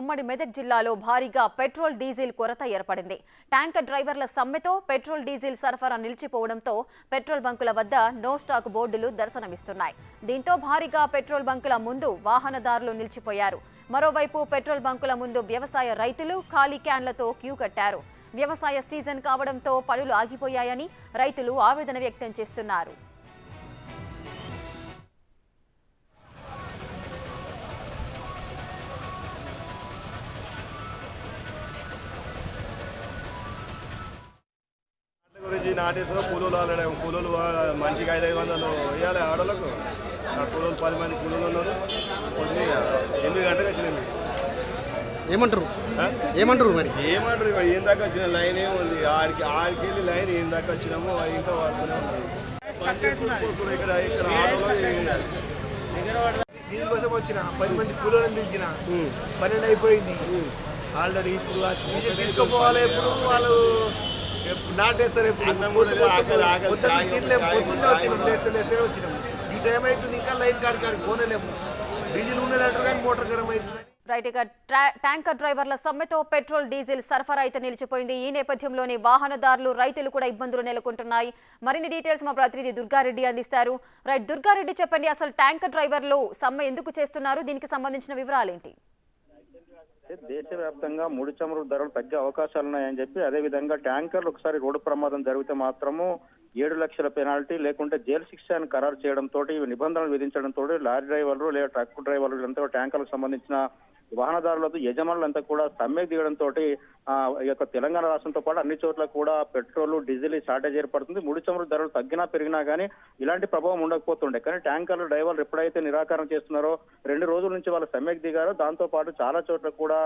ఉమ్మడి మెదక్ జిల్లాలో భారీగా పెట్రోల్ డీజిల్ కొరత ఏర్పడింది. ట్యాంకర్ డ్రైవర్ల సమ్మెతో పెట్రోల్ డీజిల్ సరఫరా నిలిచిపోవడంతో పెట్రోల్ బంకుల వద్ద నో స్టాక్ బోర్డులు దర్శనమిస్తున్నాయి. దీంతో భారీగా పెట్రోల్ బంకుల ముందు వాహనదారులు నిలిచిపోయారు. మరోవైపు పెట్రోల్ బంకుల ముందు వ్యవసాయ రైతులు ఖాళీ క్యాన్లతో క్యూ కట్టారు. వ్యవసాయ సీజన్ కావడంతో పనులు ఆగిపోయాయని రైతులు ఆవేదన వ్యక్తం చేస్తున్నారు. నాటేసిన కూలీలు కూలీలు మనిషికి 500 వేయాలి. ఆడలకు కూలీలు 10 మంది కూలీలు ఉన్నారు. కొద్దిగా 8 గంటలకు వచ్చినాయి. ఏమంటారు మరి ఏం దాకా వచ్చిన లైన్ ఏముంది, ఆడికి వెళ్ళి లైన్ ఏం దాకా వచ్చినామో ఇంకా వస్తూనే ఉంది. ఇక్కడ దీని కోసం వచ్చిన 10 మంది కూలీలను పిలిచిన 12 అయిపోయింది ఆల్రెడీ. ఇప్పుడు డీజిల్ తీసుకుపోవాలి. ఎప్పుడు వాళ్ళు నాటేస్తారు. ఎప్పుడు వచ్చినాం లేస్తేనే వచ్చినాం. ఈ టైం అయిపోయింది, ఇంకా లైన్ కాడికి పోనేలేము. డీజిల్ ఉన్నదంటారు కానీ మోటార్ గరం అవుతుంది. రైట్, ఇక ట్యాంకర్ డ్రైవర్ల సమ్మెతో పెట్రోల్ డీజిల్ సరఫరా అయితే నిలిచిపోయింది. ఈ నేపథ్యంలోనే వాహనదారులు రైతులు కూడా ఇబ్బందులు నెలకొంటున్నాయి. మరిన్ని డీటెయిల్స్ మా ప్రతినిధి దుర్గారెడ్డి అందిస్తారు. రైట్ దుర్గారెడ్డి, చెప్పండి, అసలు ట్యాంకర్ డ్రైవర్లు సమ్మె ఎందుకు చేస్తున్నారు? దీనికి సంబంధించిన వివరాలేంటి? దేశవ్యాప్తంగా ముడి చమురు ధరలు తగ్గే అవకాశాలున్నాయని చెప్పి, అదేవిధంగా ట్యాంకర్లు ఒకసారి రోడ్డు ప్రమాదం జరిగితే మాత్రము 7 లక్షల పెనాల్టీ లేకుంటే జైలు శిక్ష అని ఖరారు చేయడంతో నిబంధనలు విధించడంతో లారీ డ్రైవర్లు లేదా ట్రక్ డ్రైవర్లు అంతా ట్యాంకర్లకు సంబంధించిన వాహనదారులతో యజమానులంతా కూడా సమ్మెకు దిగడంతో ఈ యొక్క తెలంగాణ రాష్ట్రంతో పాటు అన్ని చోట్ల కూడా పెట్రోల్ డీజిల్ షార్టేజ్ ఏర్పడుతుంది. ముడి చమురు ధరలు తగ్గినా పెరిగినా కానీ ఇలాంటి ప్రభావం ఉండకపోతుండే. కానీ ట్యాంకర్లు డ్రైవర్లు ఎప్పుడైతే నిరాకరణ చేస్తున్నారో 2 రోజుల నుంచి వాళ్ళు సమ్మెకు దిగారో దాంతో పాటు చాలా చోట్ల కూడా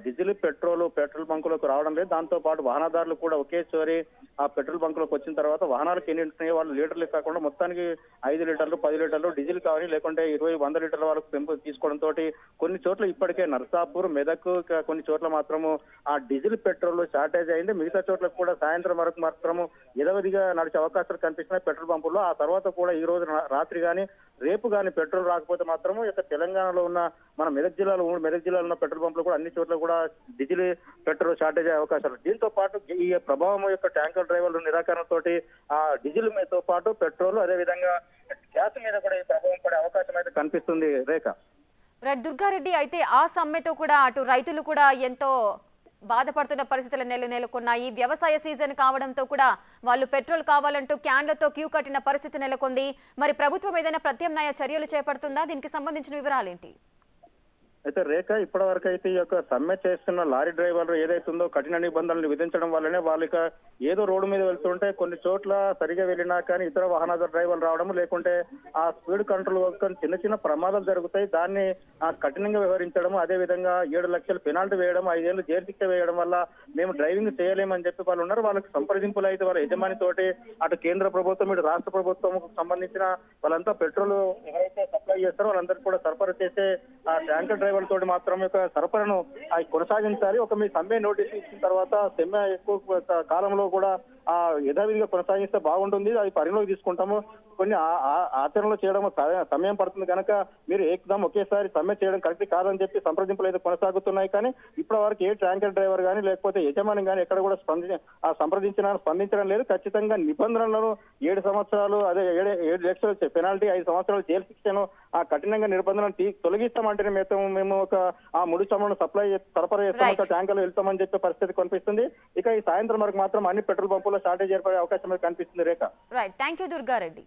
డీజిల్ పెట్రోల్ బంకులకు రావడం లేదు. దాంతో పాటు వాహనదారులు కూడా ఒకేసారి ఆ పెట్రోల్ బంకులకు వచ్చిన తర్వాత వాహనాలకు ఎన్ని ఉంటున్నాయో వాళ్ళు లీటర్లు కాకుండా మొత్తానికి 5 లీటర్లు 10 లీటర్లు డీజిల్ కావాలి, లేకుంటే 20-100 లీటర్ల వరకు పెంపు తీసుకోవడంతో కొన్ని చోట్ల ఇప్పటికే నర్సాపూర్, మెదక్, కొన్ని చోట్ల మాత్రము ఆ డీజిల్ పెట్రోల్ షార్టేజ్ అయింది. మిగతా చోట్ల కూడా సాయంత్రం వరకు మాత్రము యథావిధిగా నడిచే అవకాశాలు కనిపిస్తున్నాయి పెట్రోల్ పంపుల్లో. ఆ తర్వాత కూడా ఈ రోజు రాత్రి కానీ రేపు కానీ పెట్రోల్ రాకపోతే మాత్రము ఇక తెలంగాణలో ఉన్న మన మెదక్ జిల్లాలో ఉన్న పెట్రోల్ పంపులు కూడా అన్ని చోట్ల కూడా డీజిల్ పెట్రోల్ షార్టేజ్ అయ్యే అవకాశాలు. దీంతో పాటు ఈ ప్రభావం యొక్క ట్యాంకర్ డ్రైవర్లు నిరాకరణతోటి ఆ డీజిల్ మీదతో పాటు పెట్రోల్ అదేవిధంగా గ్యాస్ మీద కూడా ఈ ప్రభావం పడే అవకాశం అయితే కనిపిస్తుంది. రేఖ, రైట్ దుర్గారెడ్డి, అయితే ఆ సమ్మెతో కూడా అటు రైతులు కూడా ఎంతో బాధపడుతున్న పరిస్థితులు నెలకొన్నాయి. వ్యవసాయ సీజన్ కావడంతో కూడా వాళ్ళు పెట్రోల్ కావాలంటూ క్యాన్లతో క్యూ కట్టిన పరిస్థితి నెలకొంది. మరి ప్రభుత్వం ఏదైనా ప్రత్యామ్నాయ చర్యలు చేపడుతుందా? దీనికి సంబంధించిన వివరాలేంటి? అయితే రేఖ, ఇప్పటి వరకు అయితే ఈ యొక్క సమ్మె చేస్తున్న లారీ డ్రైవర్లు ఏదైతుందో కఠిన నిబంధనలు విధించడం వల్లనే వాళ్ళకి ఏదో రోడ్డు మీద వెళ్తుంటే కొన్ని చోట్ల సరిగా వెళ్ళినా కానీ ఇతర వాహనాల డ్రైవర్లు రావడం, లేకుంటే ఆ స్పీడ్ కంట్రోల్ చిన్న ప్రమాదాలు జరుగుతాయి. దాన్ని కఠినంగా వ్యవహరించడం, అదేవిధంగా 7 లక్షలు పెనాల్టీ వేయడం, 5 ఏళ్ళు జైలు శిక్ష వేయడం వల్ల మేము డ్రైవింగ్ చేయలేమని చెప్పి వాళ్ళు ఉన్నారు. వాళ్ళకి సంప్రదింపులు అయితే వాళ్ళ యజమానితోటి అటు కేంద్ర ప్రభుత్వం ఇటు రాష్ట్ర ప్రభుత్వం సంబంధించిన వాళ్ళంతా పెట్రోల్ ఎవరైతే సప్లై చేస్తారో వాళ్ళందరికీ కూడా సరఫరా చేసే ఆ ట్యాంకర్ డ్రైవర్ తోటి మాత్రం యొక్క సరఫరాను కొనసాగించాలి. ఒక మీ సమ్మె నోటీస్ ఇచ్చిన తర్వాత సమ్మె ఎక్కువ కాలంలో కూడా యథావిధిగా కొనసాగిస్తే బాగుంటుంది, అది పరిగణలోకి తీసుకుంటాము. కొన్ని ఆచరణలో చేయడం సమయం పడుతుంది కనుక మీరు ఏకదం ఒకేసారి సమ్మె చేయడం కరెక్ట్ కాదని చెప్పి సంప్రదింపులు అయితే కొనసాగుతున్నాయి. కానీ ఇప్పటి వరకు ఏ ట్యాంకర్ డ్రైవర్ కానీ లేకపోతే యజమాని కానీ ఎక్కడ కూడా స్పందించడం లేదు. ఖచ్చితంగా నిబంధనలను 7 సంవత్సరాలు అదే 7 లక్షల పెనాల్టీ 5 సంవత్సరాలు జైలు శిక్షను కఠినంగా నిబంధనలు తొలగిస్తామంటేనే మేము ఒక ముడి చమురును సరఫరా చేస్తాం, ట్యాంకర్లు వెళ్తామని చెప్పే పరిస్థితి కనిపిస్తుంది. ఇక ఈ సాయంత్రం వరకు మాత్రం అన్ని పెట్రోల్ పంపుల్లో షార్టేజ్ ఏర్పడే అవకాశం కనిపిస్తుంది. రేఖ, రైట్, థ్యాంక్ యూ దుర్గారెడ్డి.